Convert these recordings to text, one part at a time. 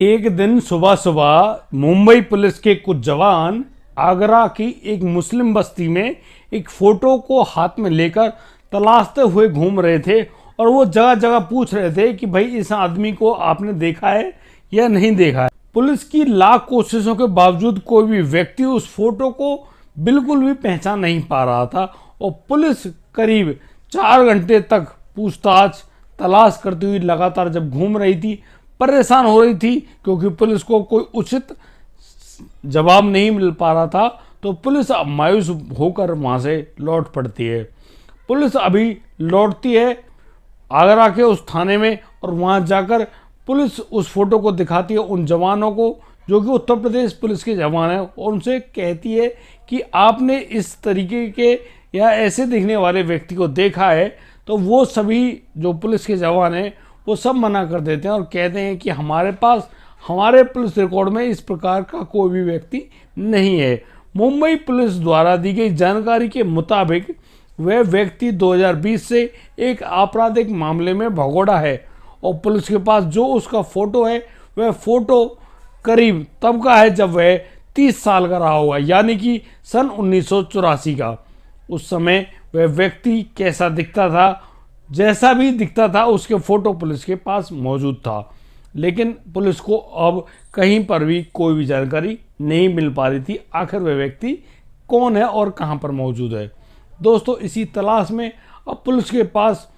एक दिन सुबह सुबह मुंबई पुलिस के कुछ जवान आगरा की एक मुस्लिम बस्ती में एक फोटो को हाथ में लेकर तलाशते हुए घूम रहे थे। और वो जगह जगह पूछ रहे थे कि भाई इस आदमी को आपने देखा है या नहीं देखा है। पुलिस की लाख कोशिशों के बावजूद कोई भी व्यक्ति उस फोटो को बिल्कुल भी पहचान नहीं पा रहा था। और पुलिस करीब 4 घंटे तक पूछताछ तलाश करती हुई लगातार जब घूम रही थी, परेशान हो रही थी, क्योंकि पुलिस को कोई उचित जवाब नहीं मिल पा रहा था। तो पुलिस अब मायूस होकर वहां से लौट पड़ती है। पुलिस अभी लौटती है आगरा के उस थाने में, और वहां जाकर पुलिस उस फोटो को दिखाती है उन जवानों को जो कि उत्तर प्रदेश पुलिस के जवान हैं, और उनसे कहती है कि आपने इस तरीके के या ऐसे दिखने वाले व्यक्ति को देखा है। तो वो सभी जो पुलिस के जवान हैं वो सब मना कर देते हैं और कहते हैं कि हमारे पास हमारे पुलिस रिकॉर्ड में इस प्रकार का कोई भी व्यक्ति नहीं है। मुंबई पुलिस द्वारा दी गई जानकारी के मुताबिक वह व्यक्ति 2020 से एक आपराधिक मामले में भगोड़ा है, और पुलिस के पास जो उसका फोटो है वह फोटो करीब तब का है जब वह 30 साल का रहा होगा, यानी कि सन 1984 का। उस समय वह व्यक्ति कैसा दिखता था, जैसा भी दिखता था उसके फोटो पुलिस के पास मौजूद था। लेकिन पुलिस को अब कहीं पर भी कोई भी जानकारी नहीं मिल पा रही थी आखिर वह व्यक्ति कौन है और कहां पर मौजूद है। दोस्तों, इसी तलाश में अब पुलिस के पास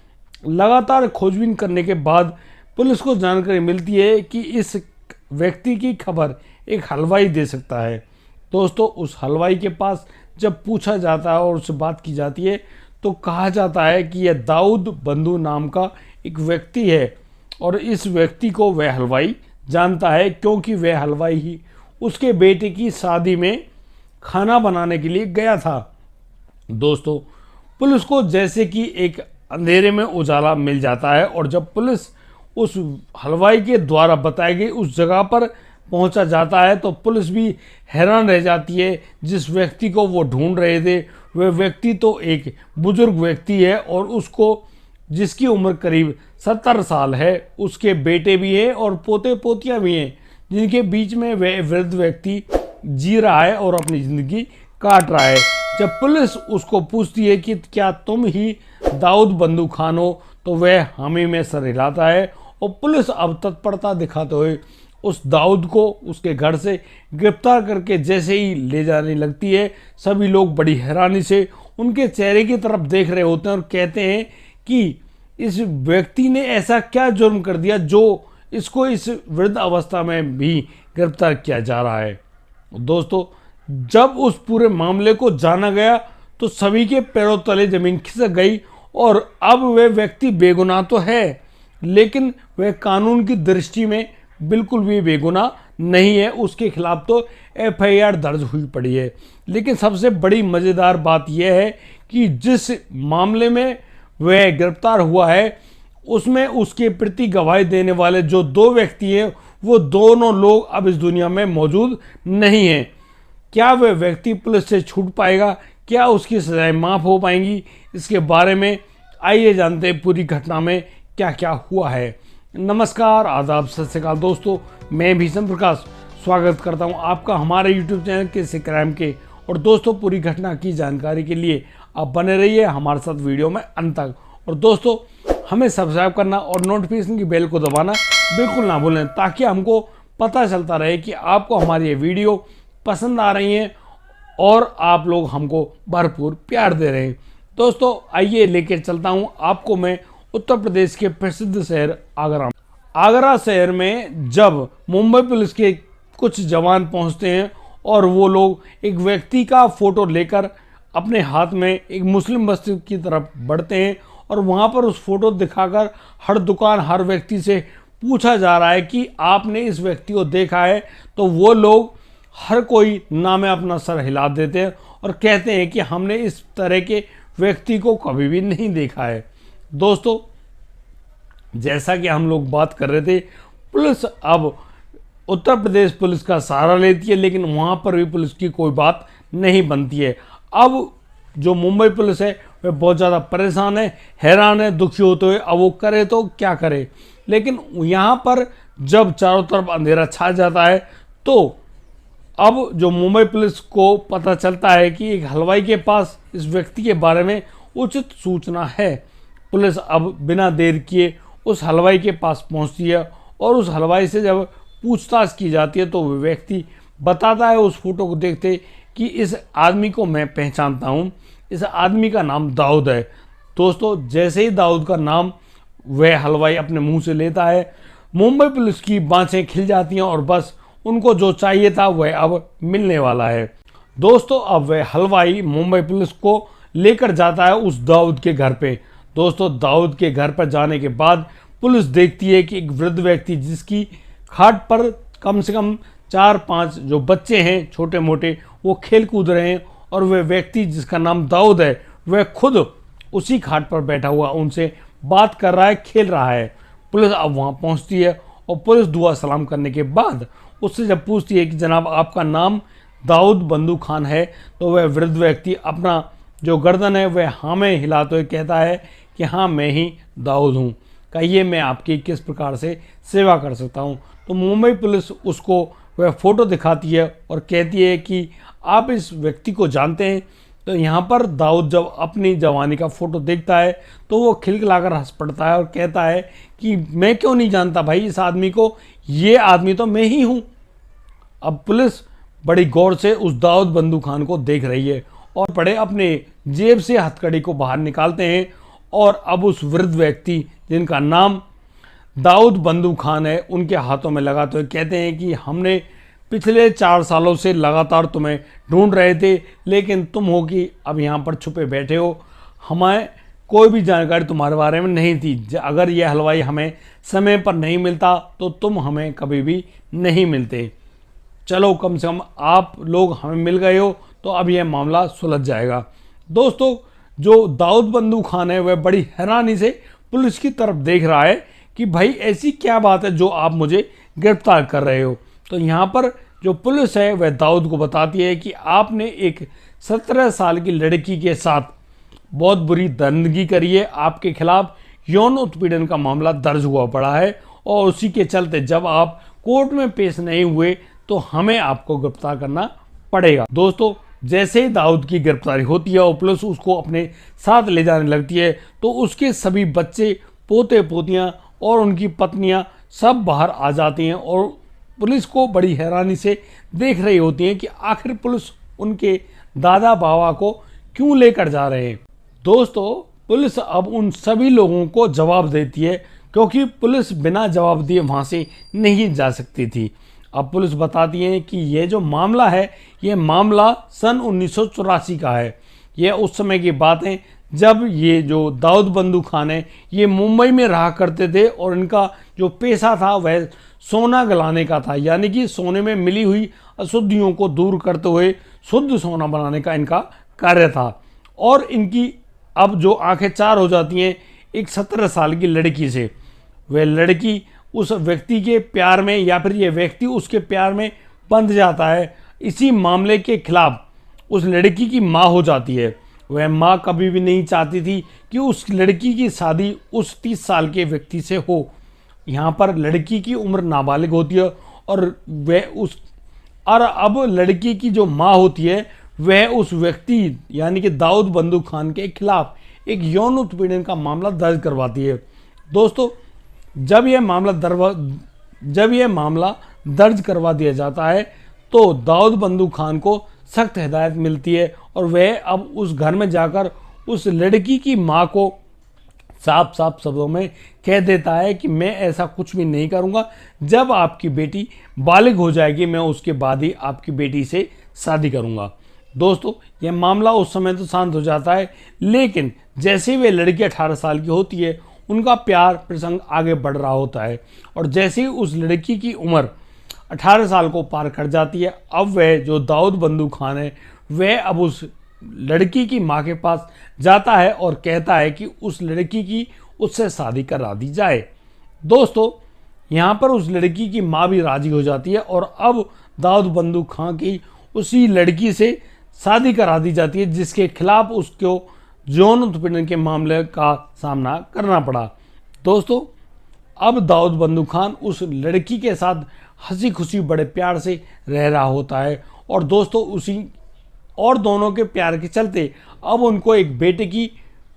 लगातार खोजबीन करने के बाद पुलिस को जानकारी मिलती है कि इस व्यक्ति की खबर एक हलवाई दे सकता है। दोस्तों, उस हलवाई के पास जब पूछा जाता है और उससे बात की जाती है तो कहा जाता है कि यह दाऊद बंधु नाम का एक व्यक्ति है, और इस व्यक्ति को वह हलवाई जानता है क्योंकि वह हलवाई ही उसके बेटे की शादी में खाना बनाने के लिए गया था। दोस्तों, पुलिस को जैसे कि एक अंधेरे में उजाला मिल जाता है, और जब पुलिस उस हलवाई के द्वारा बताई गई उस जगह पर पहुंचा जाता है तो पुलिस भी हैरान रह जाती है। जिस व्यक्ति को वो ढूंढ रहे थे वह व्यक्ति तो एक बुजुर्ग व्यक्ति है, और उसको जिसकी उम्र करीब 70 साल है, उसके बेटे भी हैं और पोते पोतियां भी हैं, जिनके बीच में वह वृद्ध व्यक्ति जी रहा है और अपनी ज़िंदगी काट रहा है। जब पुलिस उसको पूछती है कि क्या तुम ही दाऊद बंधु खान हो, तो वह हामी में सर हिलाता है, और पुलिस अब तत्परता दिखाते हुए उस दाऊद को उसके घर से गिरफ्तार करके जैसे ही ले जाने लगती है, सभी लोग बड़ी हैरानी से उनके चेहरे की तरफ देख रहे होते हैं और कहते हैं कि इस व्यक्ति ने ऐसा क्या जुर्म कर दिया जो इसको इस वृद्ध अवस्था में भी गिरफ्तार किया जा रहा है। दोस्तों, जब उस पूरे मामले को जाना गया तो सभी के पैरों तले जमीन खिसक गई, और अब वह व्यक्ति बेगुनाह तो है, लेकिन वह कानून की दृष्टि में बिल्कुल भी बेगुनाह नहीं है। उसके खिलाफ तो एफआईआर दर्ज हुई पड़ी है। लेकिन सबसे बड़ी मज़ेदार बात यह है कि जिस मामले में वह गिरफ्तार हुआ है उसमें उसके प्रति गवाही देने वाले जो 2 व्यक्ति हैं वो दोनों लोग अब इस दुनिया में मौजूद नहीं हैं। क्या वह व्यक्ति पुलिस से छूट पाएगा? क्या उसकी सजाएं माफ़ हो पाएंगी? इसके बारे में आइए जानते हैं पूरी घटना में क्या क्या हुआ है। नमस्कार, आदाब, सत श्री अकाल दोस्तों, मैं भीषण प्रकाश स्वागत करता हूं आपका हमारे YouTube चैनल किस्से क्राइम के। और दोस्तों, पूरी घटना की जानकारी के लिए आप बने रहिए हमारे साथ वीडियो में अंत तक। और दोस्तों, हमें सब्सक्राइब करना और नोटिफिकेशन की बेल को दबाना बिल्कुल ना भूलें, ताकि हमको पता चलता रहे कि आपको हमारी ये वीडियो पसंद आ रही हैं और आप लोग हमको भरपूर प्यार दे रहे हैं। दोस्तों, आइए लेकर चलता हूँ आपको मैं उत्तर प्रदेश के प्रसिद्ध शहर आगरा। आगरा शहर में जब मुंबई पुलिस के कुछ जवान पहुंचते हैं और वो लोग एक व्यक्ति का फोटो लेकर अपने हाथ में एक मुस्लिम बस्ती की तरफ बढ़ते हैं, और वहां पर उस फोटो दिखाकर हर दुकान हर व्यक्ति से पूछा जा रहा है कि आपने इस व्यक्ति को देखा है। तो वो लोग हर कोई नाम में अपना सर हिला देते हैं और कहते हैं कि हमने इस तरह के व्यक्ति को कभी भी नहीं देखा है। दोस्तों, जैसा कि हम लोग बात कर रहे थे, पुलिस अब उत्तर प्रदेश पुलिस का सहारा लेती है, लेकिन वहाँ पर भी पुलिस की कोई बात नहीं बनती है। अब जो मुंबई पुलिस है वह बहुत ज़्यादा परेशान है, हैरान है, दुखी होते हुए अब वो करे तो क्या करे। लेकिन यहाँ पर जब चारों तरफ अंधेरा छा जाता है तो अब जो मुंबई पुलिस को पता चलता है कि एक हलवाई के पास इस व्यक्ति के बारे में उचित सूचना है। पुलिस अब बिना देर किए उस हलवाई के पास पहुंचती है और उस हलवाई से जब पूछताछ की जाती है तो वह व्यक्ति बताता है उस फोटो को देखते कि इस आदमी को मैं पहचानता हूं, इस आदमी का नाम दाऊद है। दोस्तों, जैसे ही दाऊद का नाम वह हलवाई अपने मुंह से लेता है, मुंबई पुलिस की बाँछें खिल जाती हैं और बस उनको जो चाहिए था वह अब मिलने वाला है। दोस्तों, अब वह हलवाई मुंबई पुलिस को लेकर जाता है उस दाऊद के घर पे। दोस्तों, दाऊद के घर पर जाने के बाद पुलिस देखती है कि एक वृद्ध व्यक्ति जिसकी खाट पर कम से कम 4-5 जो बच्चे हैं छोटे मोटे वो खेल कूद रहे हैं और वह व्यक्ति जिसका नाम दाऊद है वह खुद उसी खाट पर बैठा हुआ उनसे बात कर रहा है, खेल रहा है। पुलिस अब वहाँ पहुँचती है और पुलिस दुआ सलाम करने के बाद उससे जब पूछती है कि जनाब आपका नाम दाऊद बंदू खान है, तो वह वृद्ध व्यक्ति अपना जो गर्दन है वह हाँ में हिलाते हुए कहता है कि हाँ मैं ही दाऊद हूँ, कहिए मैं आपकी किस प्रकार से सेवा कर सकता हूँ। तो मुंबई पुलिस उसको वह फ़ोटो दिखाती है और कहती है कि आप इस व्यक्ति को जानते हैं। तो यहाँ पर दाऊद जब अपनी जवानी का फ़ोटो देखता है तो वो खिलखिलाकर हंस पड़ता है और कहता है कि मैं क्यों नहीं जानता भाई इस आदमी को, ये आदमी तो मैं ही हूँ। अब पुलिस बड़ी गौर से उस दाऊद बंदू खान को देख रही है और बड़े अपने जेब से हथकड़ी को बाहर निकालते हैं और अब उस वृद्ध व्यक्ति जिनका नाम दाऊद बंदू खान है उनके हाथों में लगाते हुए कहते हैं कि हमने पिछले 4 सालों से लगातार तुम्हें ढूंढ रहे थे, लेकिन तुम हो कि अब यहाँ पर छुपे बैठे हो, हमें कोई भी जानकारी तुम्हारे बारे में नहीं थी। अगर यह हलवाई हमें समय पर नहीं मिलता तो तुम हमें कभी भी नहीं मिलते। चलो कम से कम आप लोग हमें मिल गए हो तो अब यह मामला सुलझ जाएगा। दोस्तों, जो दाऊद बंदू खान है वह बड़ी हैरानी से पुलिस की तरफ देख रहा है कि भाई ऐसी क्या बात है जो आप मुझे गिरफ्तार कर रहे हो। तो यहाँ पर जो पुलिस है वह दाऊद को बताती है कि आपने एक 17 साल की लड़की के साथ बहुत बुरी दरिंदगी करी है, आपके खिलाफ यौन उत्पीड़न का मामला दर्ज हुआ पड़ा है और उसी के चलते जब आप कोर्ट में पेश नहीं हुए तो हमें आपको गिरफ्तार करना पड़ेगा। दोस्तों, जैसे ही दाऊद की गिरफ्तारी होती है और पुलिस उसको अपने साथ ले जाने लगती है तो उसके सभी बच्चे, पोते पोतियाँ और उनकी पत्नियाँ सब बाहर आ जाती हैं और पुलिस को बड़ी हैरानी से देख रही होती हैं कि आखिर पुलिस उनके दादा बाबा को क्यों लेकर जा रहे हैं। दोस्तों, पुलिस अब उन सभी लोगों को जवाब देती है क्योंकि पुलिस बिना जवाब दिए वहाँ से नहीं जा सकती थी। अब पुलिस बताती है कि यह जो मामला है यह मामला सन 1984 का है। यह उस समय की बात है जब ये जो दाऊद बंदू खान है ये मुंबई में रहा करते थे और इनका जो पेशा था वह सोना गलाने का था, यानी कि सोने में मिली हुई अशुद्धियों को दूर करते हुए शुद्ध सोना बनाने का इनका कार्य था। और इनकी अब जो आंखें चार हो जाती हैं एक 17 साल की लड़की से, वह लड़की उस व्यक्ति के प्यार में या फिर ये व्यक्ति उसके प्यार में बंध जाता है। इसी मामले के खिलाफ उस लड़की की माँ हो जाती है। वह माँ कभी भी नहीं चाहती थी कि उस लड़की की शादी उस 30 साल के व्यक्ति से हो। यहाँ पर लड़की की उम्र नाबालिग होती है और अब लड़की की जो माँ होती है वह उस व्यक्ति यानी कि दाऊद बंदू खान के खिलाफ एक यौन उत्पीड़न का मामला दर्ज करवाती है। दोस्तों, जब यह मामला दर्ज करवा दिया जाता है तो दाऊद बंदू खान को सख्त हिदायत मिलती है और वह अब उस घर में जाकर उस लड़की की माँ को साफ साफ शब्दों में कह देता है कि मैं ऐसा कुछ भी नहीं करूँगा, जब आपकी बेटी बालिग हो जाएगी मैं उसके बाद ही आपकी बेटी से शादी करूँगा। दोस्तों, यह मामला उस समय तो शांत हो जाता है, लेकिन जैसे वे लड़की 18 साल की होती है उनका प्यार प्रसंग आगे बढ़ रहा होता है और जैसे ही उस लड़की की उम्र 18 साल को पार कर जाती है, अब वह जो दाऊद बंदू खान है वह अब उस लड़की की माँ के पास जाता है और कहता है कि उस लड़की की उससे शादी करा दी जाए। दोस्तों, यहाँ पर उस लड़की की माँ भी राजी हो जाती है और अब दाऊद बंदू खान की उसी लड़की से शादी करा दी जाती है जिसके खिलाफ उसको यौन उत्पीड़न के मामले का सामना करना पड़ा। दोस्तों, अब दाऊद बंदू खान उस लड़की के साथ हंसी खुशी बड़े प्यार से रह रहा होता है। और दोस्तों उसी और दोनों के प्यार के चलते अब उनको एक बेटे की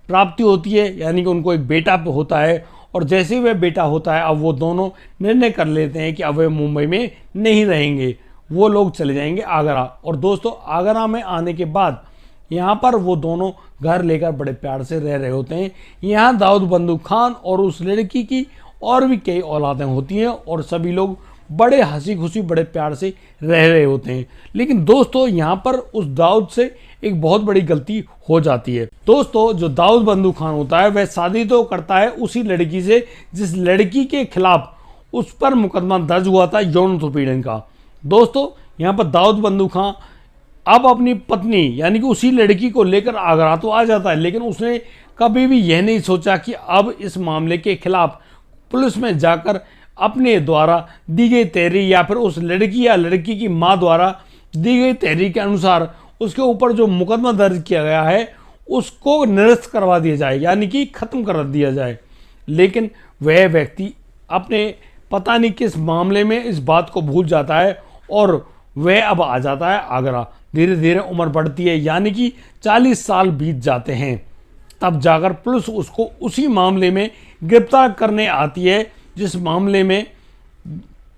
प्राप्ति होती है, यानी कि उनको एक बेटा होता है। और जैसे ही वह बेटा होता है अब वो दोनों निर्णय कर लेते हैं कि अब वे मुंबई में नहीं रहेंगे, वो लोग चले जाएंगे आगरा। और दोस्तों आगरा में आने के बाद यहाँ पर वो दोनों घर लेकर बड़े प्यार से रह रहे होते हैं। यहाँ दाऊद बंदू खान और उस लड़की की और भी कई औलादें होती हैं और सभी लोग बड़े हंसी खुशी बड़े प्यार से रह रहे होते हैं। लेकिन दोस्तों यहाँ पर उस दाऊद से एक बहुत बड़ी गलती हो जाती है। दोस्तों जो दाऊद बंदू खान होता है वह शादी तो करता है उसी लड़की से जिस लड़की के खिलाफ उस पर मुकदमा दर्ज हुआ था यौन उत्पीड़न का। दोस्तों यहाँ पर दाऊद बंदू खान अब अपनी पत्नी यानी कि उसी लड़की को लेकर आगरा तो आ जाता है, लेकिन उसने कभी भी यह नहीं सोचा कि अब इस मामले के खिलाफ पुलिस में जाकर अपने द्वारा दी गई तहरीर या फिर उस लड़की या लड़की की मां द्वारा दी गई तहरीर के अनुसार उसके ऊपर जो मुकदमा दर्ज किया गया है उसको निरस्त करवा दिया जाए, यानी कि खत्म कर दिया जाए। लेकिन वह व्यक्ति अपने पता नहीं किस मामले में इस बात को भूल जाता है और वह अब आ जाता है आगरा। धीरे धीरे उम्र बढ़ती है, यानी कि 40 साल बीत जाते हैं, तब जाकर पुलिस उसको उसी मामले में गिरफ्तार करने आती है जिस मामले में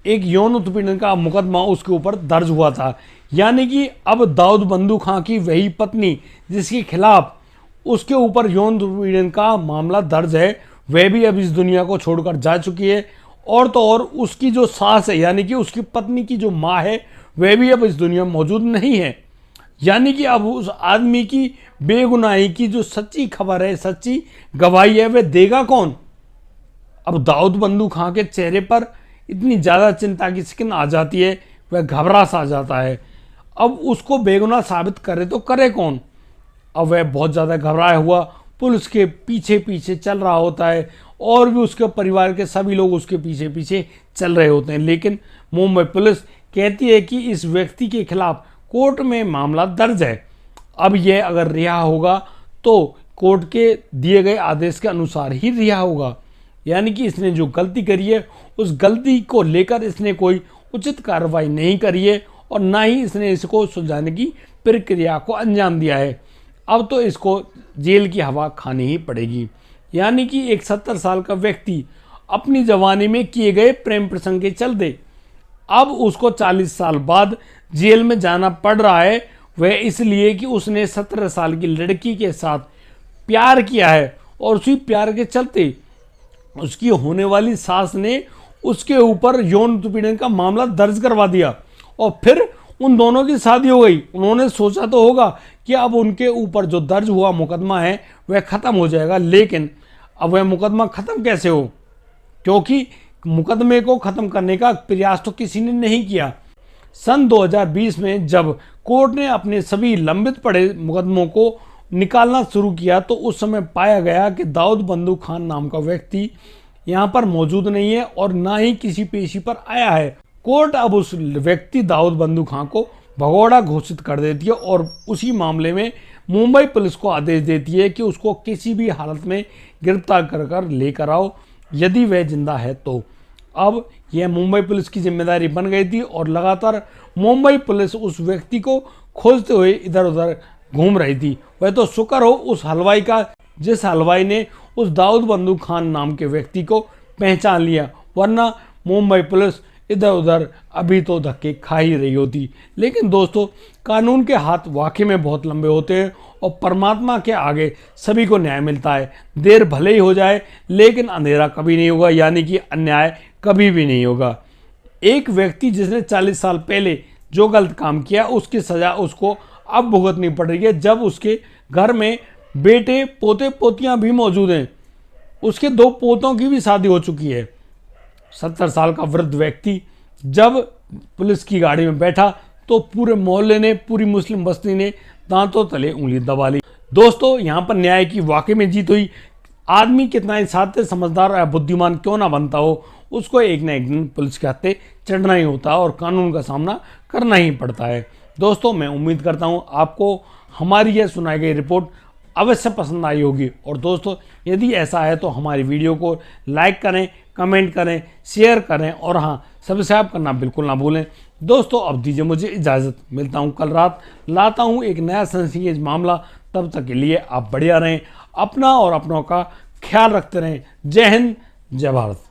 एक यौन उत्पीड़न का मुकदमा उसके ऊपर दर्ज हुआ था। यानी कि अब दाऊद बंदू खान की वही पत्नी जिसके खिलाफ उसके ऊपर यौन उत्पीड़न का मामला दर्ज है वह भी अब इस दुनिया को छोड़कर जा चुकी है। और तो और उसकी जो सास है यानी कि उसकी पत्नी की जो माँ है वह भी अब इस दुनिया में मौजूद नहीं है। यानी कि अब उस आदमी की बेगुनाही की जो सच्ची खबर है, सच्ची गवाही है, वह देगा कौन। अब दाऊद बंदू खान के चेहरे पर इतनी ज़्यादा चिंता की स्किन आ जाती है, वह घबरा सा जाता है। अब उसको बेगुनाह साबित करे तो करे कौन। अब वह बहुत ज़्यादा घबराया हुआ पुलिस के पीछे पीछे चल रहा होता है और भी उसके परिवार के सभी लोग उसके पीछे पीछे चल रहे होते हैं। लेकिन मुंबई पुलिस कहती है कि इस व्यक्ति के खिलाफ कोर्ट में मामला दर्ज है, अब यह अगर रिहा होगा तो कोर्ट के दिए गए आदेश के अनुसार ही रिहा होगा। यानी कि इसने जो गलती करी है उस गलती को लेकर इसने कोई उचित कार्रवाई नहीं करी है और ना ही इसने इसको सुलझाने की प्रक्रिया को अंजाम दिया है। अब तो इसको जेल की हवा खानी ही पड़ेगी। यानी कि एक 70 साल का व्यक्ति अपनी जवानी में किए गए प्रेम प्रसंग के चलते अब उसको 40 साल बाद जेल में जाना पड़ रहा है, वह इसलिए कि उसने 17 साल की लड़की के साथ प्यार किया है और उसी प्यार के चलते उसकी होने वाली सास ने उसके ऊपर यौन उत्पीड़न का मामला दर्ज करवा दिया और फिर उन दोनों की शादी हो गई। उन्होंने सोचा तो होगा कि अब उनके ऊपर जो दर्ज हुआ मुकदमा है वह ख़त्म हो जाएगा, लेकिन अब वह मुकदमा ख़त्म कैसे हो, क्योंकि मुकदमे को ख़त्म करने का प्रयास तो किसी ने नहीं किया। सन 2020 में जब कोर्ट ने अपने सभी लंबित पड़े मुकदमों को निकालना शुरू किया तो उस समय पाया गया कि दाऊद बंदू खान नाम का व्यक्ति यहाँ पर मौजूद नहीं है और ना ही किसी पेशी पर आया है। कोर्ट अब उस व्यक्ति दाऊद बंदू खान को भगोड़ा घोषित कर देती है और उसी मामले में मुंबई पुलिस को आदेश देती है कि उसको किसी भी हालत में गिरफ्तार कर लेकर आओ यदि वह जिंदा है तो। अब यह मुंबई पुलिस की जिम्मेदारी बन गई थी और लगातार मुंबई पुलिस उस व्यक्ति को खोजते हुए इधर उधर घूम रही थी। वह तो शुक्र हो उस हलवाई का जिस हलवाई ने उस दाऊद बंदू खान नाम के व्यक्ति को पहचान लिया, वरना मुंबई पुलिस इधर उधर अभी तो धक्के खा ही रही होती। लेकिन दोस्तों कानून के हाथ वाकई में बहुत लंबे होते हैं और परमात्मा के आगे सभी को न्याय मिलता है। देर भले ही हो जाए लेकिन अंधेरा कभी नहीं होगा, यानी कि अन्याय कभी भी नहीं होगा। एक व्यक्ति जिसने 40 साल पहले जो गलत काम किया उसकी सज़ा उसको अब भुगतनी पड़ रही है, जब उसके घर में बेटे पोते पोतियां भी मौजूद हैं। उसके 2 पोतों की भी शादी हो चुकी है। 70 साल का वृद्ध व्यक्ति जब पुलिस की गाड़ी में बैठा तो पूरे मोहल्ले ने, पूरी मुस्लिम बस्ती ने दांतों तले उंगली दबा ली। दोस्तों यहाँ पर न्याय की वाकई में जीत हुई। आदमी कितना ही साध्य समझदार या बुद्धिमान क्यों ना बनता हो, उसको एक ना एक दिन पुलिस के हत्थे चढ़ना ही होता है और कानून का सामना करना ही पड़ता है। दोस्तों मैं उम्मीद करता हूँ आपको हमारी यह सुनाई गई रिपोर्ट अवश्य पसंद आई होगी। और दोस्तों, यदि ऐसा है तो हमारी वीडियो को लाइक करें, कमेंट करें, शेयर करें और हाँ, सब्सक्राइब करना बिल्कुल ना भूलें। दोस्तों, अब दीजिए मुझे इजाज़त, मिलता हूँ कल रात, लाता हूँ एक नया सनसनीखेज मामला। तब तक के लिए आप बढ़िया रहें, अपना और अपनों का ख्याल रखते रहें। जय हिंद, जय भारत।